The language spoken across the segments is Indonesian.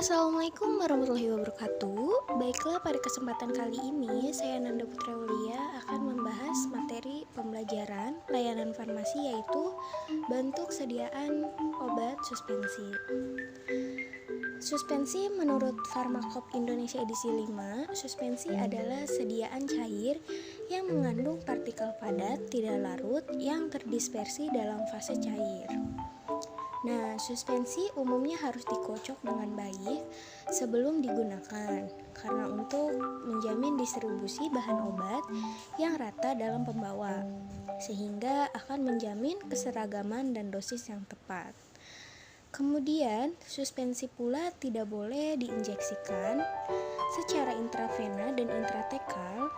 Assalamualaikum warahmatullahi wabarakatuh. Baiklah, pada kesempatan kali ini saya Nanda Putra Yulia akan membahas materi pembelajaran layanan farmasi, yaitu bentuk sediaan obat suspensi. Suspensi menurut Farmakop Indonesia edisi 5, suspensi adalah sediaan cair yang mengandung partikel padat tidak larut yang terdispersi dalam fase cair. Nah, suspensi umumnya harus dikocok dengan baik sebelum digunakan, karena untuk menjamin distribusi bahan obat yang rata dalam pembawa, sehingga akan menjamin keseragaman dan dosis yang tepat. Kemudian, suspensi pula tidak boleh diinjeksikan secara intravena dan intratekal,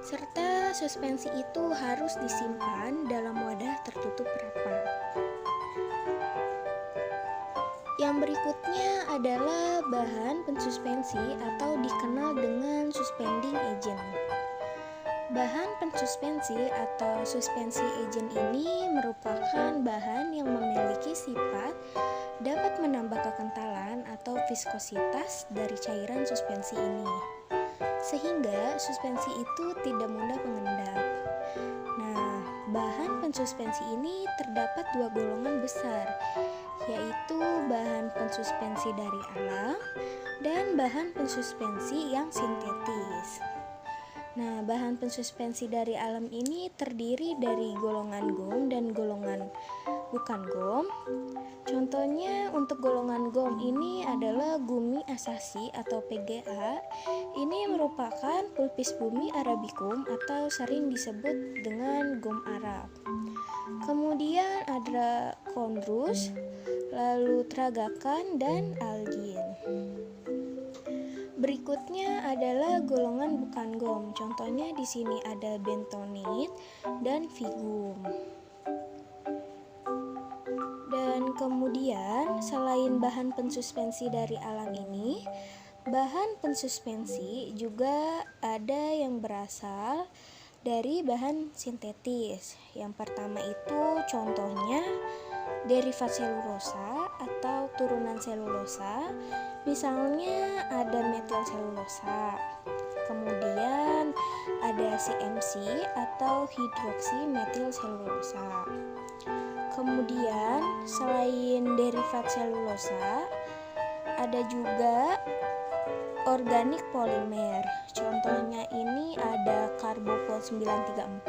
serta suspensi itu harus disimpan dalam wadah tertutup rapat. Yang berikutnya adalah bahan pensuspensi atau dikenal dengan suspending agent. Bahan pensuspensi atau suspensi agent ini merupakan bahan yang memiliki sifat dapat menambah kekentalan atau viskositas dari cairan suspensi ini, sehingga suspensi itu tidak mudah mengendap. Nah, bahan pensuspensi ini terdapat dua golongan besar, yaitu bahan pensuspensi dari alam dan bahan pensuspensi yang sintetis. Nah, bahan pensuspensi dari alam ini terdiri dari golongan gom dan golongan bukan gom. Contohnya untuk golongan gom ini adalah gumi asasi atau PGA. Ini merupakan pulpis bumi arabicum atau sering disebut dengan gom Arab. Kemudian ada kondrus, lalu tragakan, dan algin. Berikutnya adalah golongan bukan gom. Contohnya di sini ada bentonit dan vigum. Dan kemudian selain bahan pensuspensi dari alam ini, bahan pensuspensi juga ada yang berasal dari bahan sintetis. Yang pertama itu contohnya derivat selulosa atau turunan selulosa, misalnya ada metil selulosa. Kemudian ada CMC atau hidroksi metil selulosa. Kemudian selain derivat selulosa, ada juga organik polimer. Contohnya ini ada karbopol 934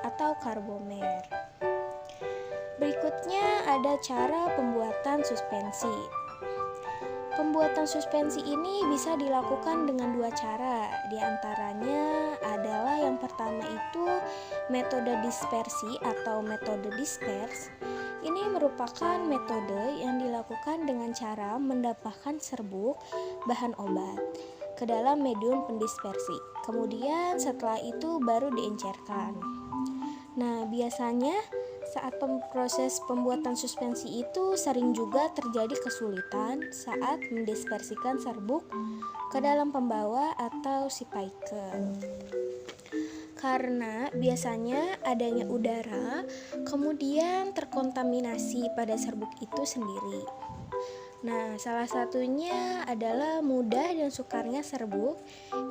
atau karbomer. Berikutnya ada cara pembuatan suspensi. Pembuatan suspensi ini bisa dilakukan dengan dua cara. Di antaranya adalah yang pertama itu metode dispersi atau metode dispers. Ini merupakan metode yang dilakukan dengan cara mendapahkan serbuk bahan obat ke dalam medium pendispersi. Kemudian setelah itu baru diencerkan. Nah, biasanya saat proses pembuatan suspensi itu sering juga terjadi kesulitan saat mendispersikan serbuk ke dalam pembawa atau si piker. Karena biasanya adanya udara kemudian terkontaminasi pada serbuk itu sendiri. Nah, salah satunya adalah mudah dan sukarnya serbuk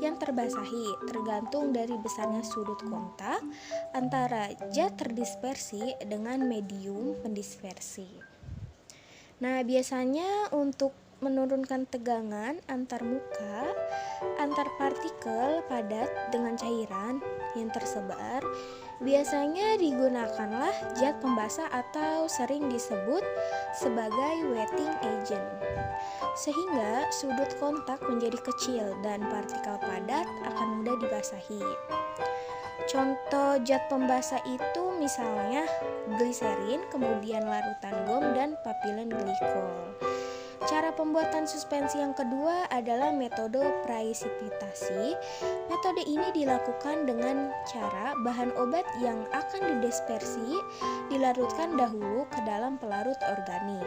yang terbasahi, tergantung dari besarnya sudut kontak antara zat terdispersi dengan medium pendispersi. Nah, biasanya untuk menurunkan tegangan antar muka, antar partikel padat dengan cairan yang tersebar, biasanya digunakanlah zat pembasah atau sering disebut sebagai wetting agent, sehingga sudut kontak menjadi kecil dan partikel padat akan mudah dibasahi. Contoh zat pembasah itu misalnya gliserin, kemudian larutan gom, dan papilen glikol. Cara pembuatan suspensi yang kedua adalah metode praesipitasi. Metode ini dilakukan dengan cara bahan obat yang akan didispersi dilarutkan dahulu ke dalam pelarut organik.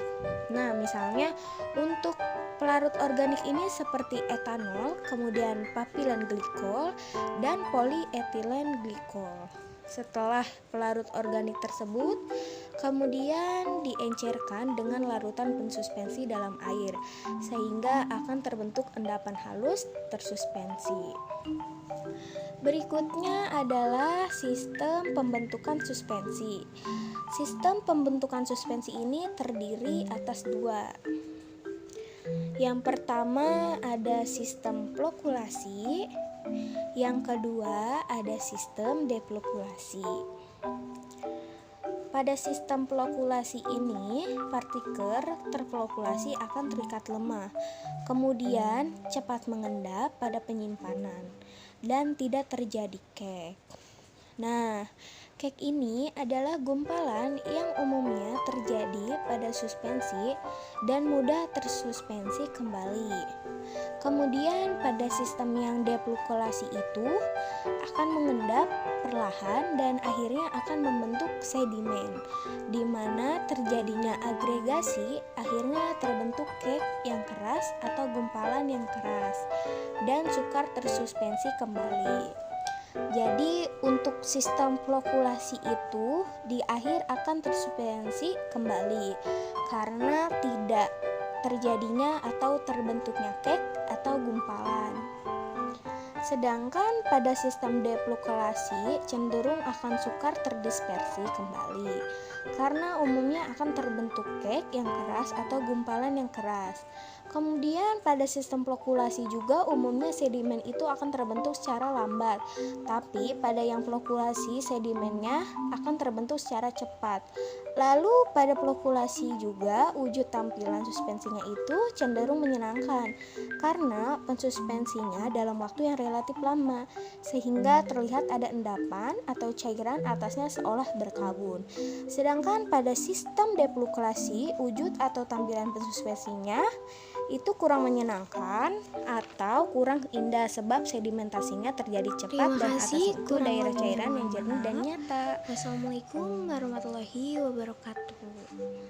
Nah, misalnya untuk pelarut organik ini seperti etanol, kemudian papilen glikol, dan polyethylene glikol. Setelah pelarut organik tersebut kemudian diencerkan dengan larutan pensuspensi dalam air sehingga akan terbentuk endapan halus tersuspensi. Berikutnya adalah sistem pembentukan suspensi. Sistem pembentukan suspensi ini terdiri atas dua. Yang pertama ada sistem flokulasi, yang kedua ada sistem deflokulasi. Pada sistem flokulasi ini, partikel terflokulasi akan terikat lemah, kemudian cepat mengendap pada penyimpanan dan tidak terjadi kek. Nah, kek ini adalah gumpalan yang umumnya terjadi pada suspensi dan mudah tersuspensi kembali. Kemudian pada sistem yang deflokulasi itu akan mengendap perlahan dan akhirnya akan membentuk sedimen, di mana terjadinya agregasi akhirnya terbentuk kek yang keras atau gumpalan yang keras dan sukar tersuspensi kembali. Jadi untuk sistem flokulasi itu di akhir akan tersuspensi kembali karena tidak terjadinya atau terbentuknya kek atau gumpalan. Sedangkan pada sistem deflokulasi cenderung akan sukar terdispersi kembali karena umumnya akan terbentuk kek yang keras atau gumpalan yang keras. Kemudian pada sistem flokulasi juga umumnya sedimen itu akan terbentuk secara lambat, tapi pada yang flokulasi sedimennya akan terbentuk secara cepat. Lalu pada flokulasi juga wujud tampilan suspensinya itu cenderung menyenangkan karena pensuspensinya dalam waktu yang relatif lama sehingga terlihat ada endapan atau cairan atasnya seolah berkabun. Sedangkan pada sistem deflokulasi wujud atau tampilan pensuspensinya itu kurang menyenangkan atau kurang indah sebab sedimentasinya terjadi cepat dan atas itu daerah cairan yang jernih dan nyata. Wassalamualaikum warahmatullahi wabarakatuh.